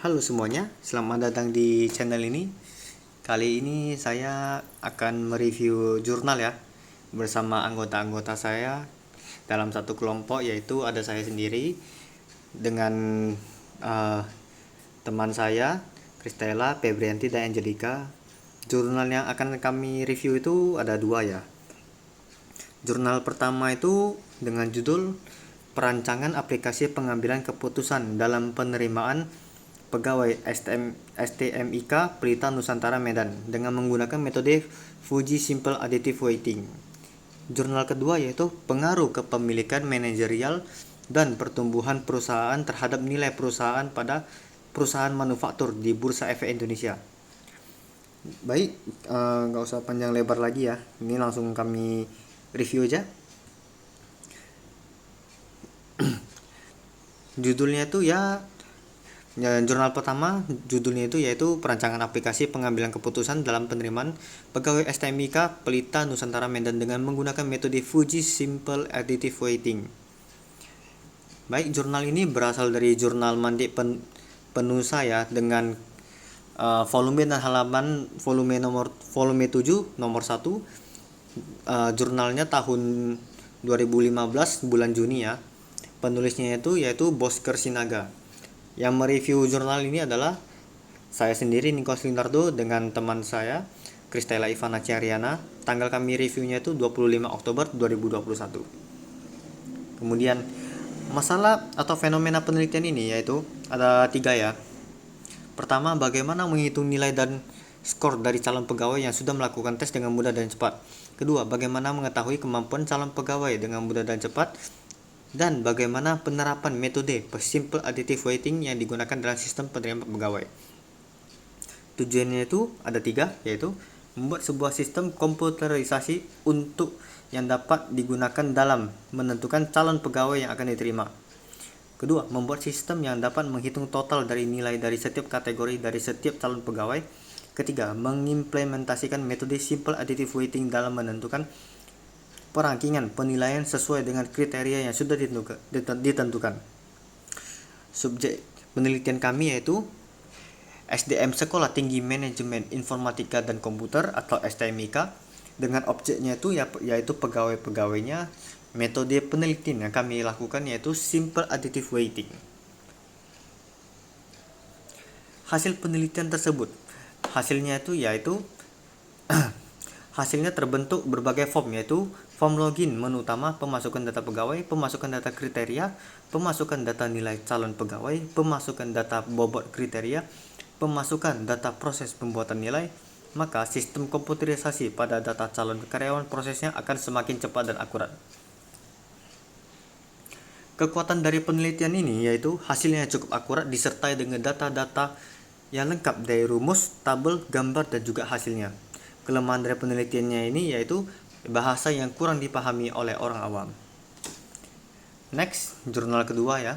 Halo semuanya, selamat datang di channel ini. Kali ini saya akan mereview jurnal ya, bersama anggota-anggota saya dalam satu kelompok, yaitu ada saya sendiri dengan eh, teman saya, Kristela, Febrianti, dan Angelika. Jurnal yang akan kami review itu ada dua ya. Jurnal pertama itu dengan judul Perancangan Aplikasi Pengambilan Keputusan dalam Penerimaan Pegawai STMIK Pelita Nusantara Medan dengan menggunakan metode Fuji Simple Additive Weighting. Jurnal kedua yaitu Pengaruh Kepemilikan Manajerial dan Pertumbuhan Perusahaan terhadap nilai perusahaan pada perusahaan manufaktur di Bursa Efek Indonesia. Baik, nggak usah panjang lebar lagi ya. Ini langsung kami review aja. Judulnya itu ya, jurnal pertama judulnya itu yaitu Perancangan Aplikasi Pengambilan Keputusan dalam Penerimaan Pegawai STMIK Pelita Nusantara Medan dengan menggunakan metode Fuji Simple Additive Weighting. Baik, jurnal ini berasal dari jurnal Mandik Penusa ya, dengan volume dan halaman volume 7 nomor 1. Jurnalnya tahun 2015 bulan Juni ya. Penulisnya yaitu Bosker Sinaga. Yang mereview jurnal ini adalah saya sendiri, Niko Slinardo, dengan teman saya, Kristela Ivana Ciariana. Tanggal kami reviewnya itu 25 Oktober 2021. Kemudian masalah atau fenomena penelitian ini yaitu ada 3 ya. Pertama, bagaimana menghitung nilai dan skor dari calon pegawai yang sudah melakukan tes dengan mudah dan cepat. Kedua, bagaimana mengetahui kemampuan calon pegawai dengan mudah dan cepat. Dan bagaimana penerapan metode Simple Additive Weighting yang digunakan dalam sistem penerimaan pegawai. Tujuannya itu ada 3, yaitu membuat sebuah sistem komputerisasi untuk yang dapat digunakan dalam menentukan calon pegawai yang akan diterima. Kedua, membuat sistem yang dapat menghitung total dari nilai dari setiap kategori dari setiap calon pegawai. Ketiga, mengimplementasikan metode Simple Additive Weighting dalam menentukan perangkingan penilaian sesuai dengan kriteria yang sudah ditentukan. Subjek penelitian kami yaitu SDM Sekolah Tinggi Manajemen Informatika dan Komputer atau STMIK, dengan objeknya itu yaitu pegawai-pegawainya. Metode penelitian yang kami lakukan yaitu Simple Additive Weighting. Hasil penelitian tersebut, hasilnya terbentuk berbagai form, yaitu form login, menu utama, pemasukan data pegawai, pemasukan data kriteria, pemasukan data nilai calon pegawai, pemasukan data bobot kriteria, pemasukan data proses pembuatan nilai. Maka sistem komputerisasi pada data calon karyawan prosesnya akan semakin cepat dan akurat. Kekuatan dari penelitian ini yaitu hasilnya cukup akurat disertai dengan data-data yang lengkap dari rumus, tabel, gambar, dan juga hasilnya. Kelemahan dari penelitiannya ini yaitu bahasa yang kurang dipahami oleh orang awam. Next, jurnal kedua ya.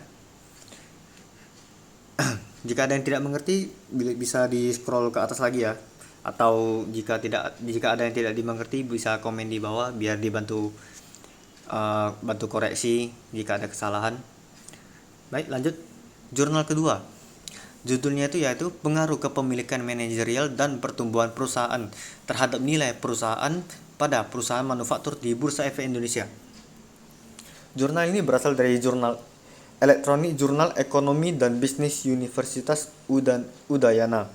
Jika ada yang tidak mengerti, bisa di scroll ke atas lagi ya. Atau jika ada yang tidak dimengerti, bisa komen di bawah biar dibantu bantu koreksi jika ada kesalahan. Baik, lanjut. Jurnal kedua. Judulnya yaitu Pengaruh Kepemilikan Manajerial dan Pertumbuhan Perusahaan terhadap nilai perusahaan pada perusahaan manufaktur di Bursa Efek Indonesia. Jurnal ini berasal dari jurnal elektronik Jurnal Ekonomi dan Bisnis Universitas Udayana.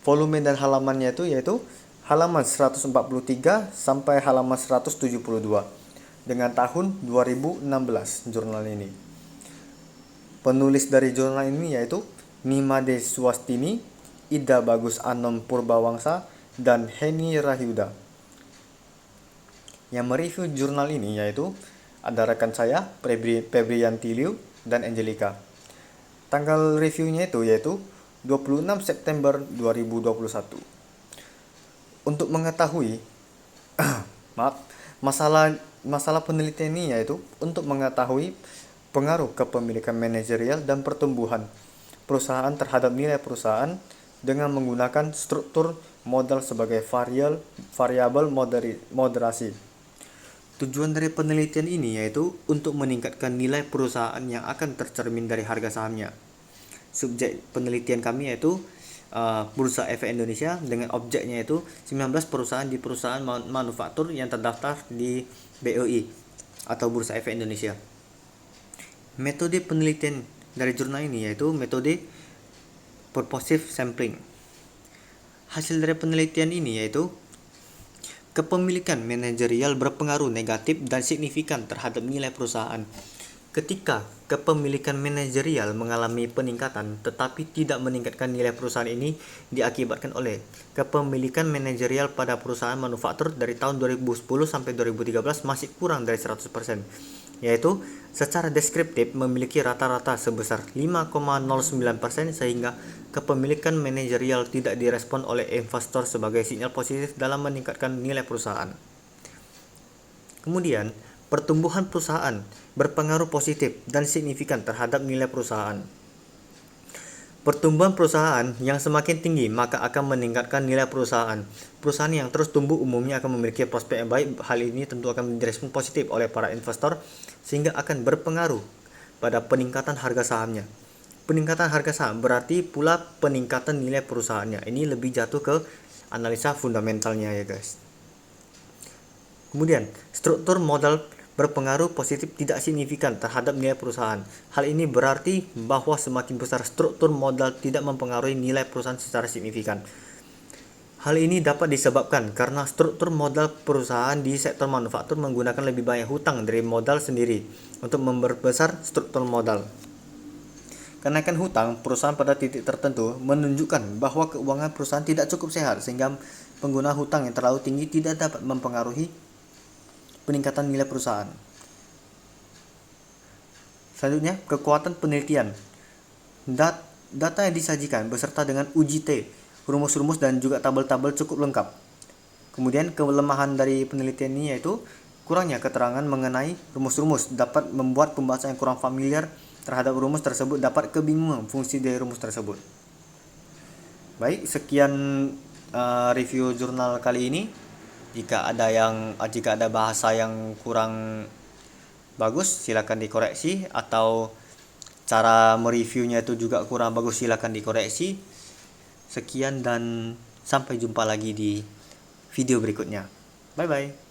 Volume dan halamannya yaitu halaman 143 sampai halaman 172 dengan tahun 2016 jurnal ini. Penulis dari jurnal ini yaitu Nimade Swastini, Ida Bagus Anom Purbawangsa, dan Heni Rahyuda. Yang mereview jurnal ini yaitu ada rekan saya, Febrianti Liu, dan Angelika. Tanggal reviewnya yaitu 26 September 2021. Untuk mengetahui masalah penelitian ini yaitu untuk mengetahui pengaruh kepemilikan manajerial dan pertumbuhan perusahaan terhadap nilai perusahaan dengan menggunakan struktur modal sebagai variabel moderasi. Tujuan dari penelitian ini yaitu untuk meningkatkan nilai perusahaan yang akan tercermin dari harga sahamnya. subjek penelitian kami yaitu Bursa Efek Indonesia, dengan objeknya itu 19 perusahaan di perusahaan manufaktur yang terdaftar di BOI atau Bursa Efek Indonesia. Metode penelitian dari jurnal ini yaitu metode purposive sampling. Hasil dari penelitian ini yaitu kepemilikan manajerial berpengaruh negatif dan signifikan terhadap nilai perusahaan. Ketika kepemilikan manajerial mengalami peningkatan tetapi tidak meningkatkan nilai perusahaan, ini diakibatkan oleh kepemilikan manajerial pada perusahaan manufaktur dari tahun 2010 sampai 2013 masih kurang dari 100%, yaitu secara deskriptif memiliki rata-rata sebesar 5,09%, sehingga kepemilikan manajerial tidak direspon oleh investor sebagai sinyal positif dalam meningkatkan nilai perusahaan. Kemudian, pertumbuhan perusahaan berpengaruh positif dan signifikan terhadap nilai perusahaan. Pertumbuhan perusahaan yang semakin tinggi maka akan meningkatkan nilai perusahaan. Perusahaan yang terus tumbuh umumnya akan memiliki prospek yang baik. Hal ini tentu akan direspon positif oleh para investor sehingga akan berpengaruh pada peningkatan harga sahamnya. Peningkatan harga saham berarti pula peningkatan nilai perusahaannya. Ini lebih jatuh ke analisa fundamentalnya ya guys. Kemudian, struktur modal berpengaruh positif tidak signifikan terhadap nilai perusahaan. Hal ini berarti bahwa semakin besar struktur modal tidak mempengaruhi nilai perusahaan secara signifikan. Hal ini dapat disebabkan karena struktur modal perusahaan di sektor manufaktur menggunakan lebih banyak hutang dari modal sendiri untuk memperbesar struktur modal. Kenaikan hutang perusahaan pada titik tertentu menunjukkan bahwa keuangan perusahaan tidak cukup sehat, sehingga penggunaan hutang yang terlalu tinggi tidak dapat mempengaruhi peningkatan nilai perusahaan. Selanjutnya, kekuatan penelitian. Data yang disajikan beserta dengan uji T, rumus-rumus dan juga tabel-tabel cukup lengkap. Kemudian kelemahan dari penelitian ini yaitu kurangnya keterangan mengenai rumus-rumus, dapat membuat pembaca yang kurang familiar terhadap rumus tersebut dapat kebingungan fungsi dari rumus tersebut. Baik, sekian review jurnal kali ini. Jika ada bahasa yang kurang bagus silakan dikoreksi, atau cara mereviewnya itu juga kurang bagus silakan dikoreksi. Sekian dan sampai jumpa lagi di video berikutnya. Bye bye.